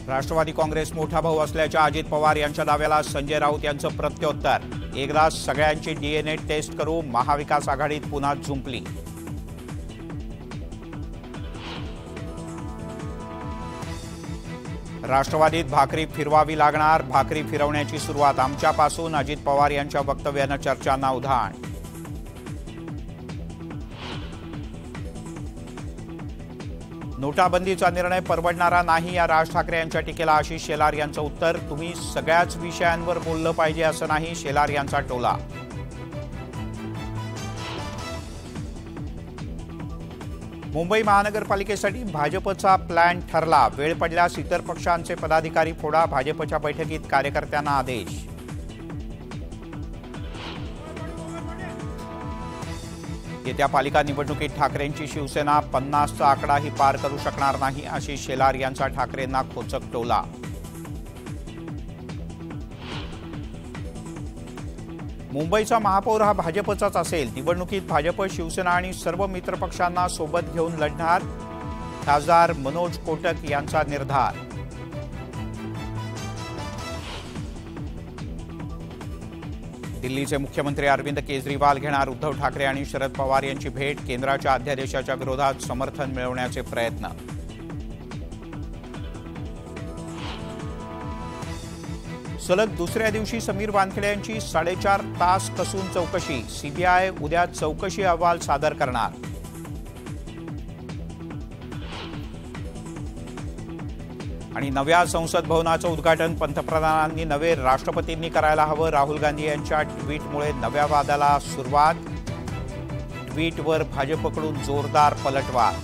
राष्ट्रवादी काँग्रेस मोठा भाऊ असल्याच्या अजित पवार यांच्या दाव्याला संजय राऊत यांचं प्रत्युत्तर। एकदा सगळ्यांची डीएनए टेस्ट करू, महाविकास आघाडीत पुन्हा जुंपली। राष्ट्रवादीत भाकरी फिरवावी लागणार, भाकरी फिरवण्याची सुरुवात आमच्यापासून, अजित पवार यांच्या वक्तव्यानं चर्चांना उधाण। नोटाबंदीचा निर्णय परवडणारा नाही या राज ठाकरे यांच्या टीकेला आशिष शेलार यांचं उत्तर। तुम्ही सगळ्याच विषयांवर बोललं पाहिजे असं नाही, शेलार यांचा टोला। मुंबई महानगरपालिकेसाठी भाजपचा प्लॅन ठरला, वेळ पडल्यास इतर पक्षांचे पदाधिकारी फोडा, भाजपच्या बैठकीत कार्यकर्त्यांना आदेश। येत्या पालिका निवडणुकीत ठाकरेंची शिवसेना 50चा आकडाही पार करू शकणार नाही, आशिष शेलार यांचा ठाकरेंना खोचक टोला। मुंबईचा महापौर हा भाजपचाच असेल, निवडणुकीत भाजप, शिवसेना आणि सर्व मित्रपक्षांना सोबत घेऊन लढणार, खासदार मनोज कोटक यांचा निर्धार। दिल्लीचे मुख्यमंत्री अरविंद केजरीवाल घेणार उद्धव ठाकरे आणि शरद पवार यांची भेट, केंद्राच्या अध्यादेशाच्या विरोधात समर्थन मिळवण्याचे प्रयत्न। सलग दुसऱ्या दिवशी समीर वानखेडे यांची 4.5 तास कसून चौकशी, सीबीआय उद्या चौकशी अहवाल सादर करणार। आणि नव्या संसद भवनाचं उद्घाटन पंतप्रधानांनी नव्हे राष्ट्रपतींनी करायला हवं, राहुल गांधी यांच्या ट्विटमुळे नव्या वादाला सुरुवात, ट्विटवर भाजपकडून जोरदार पलटवार।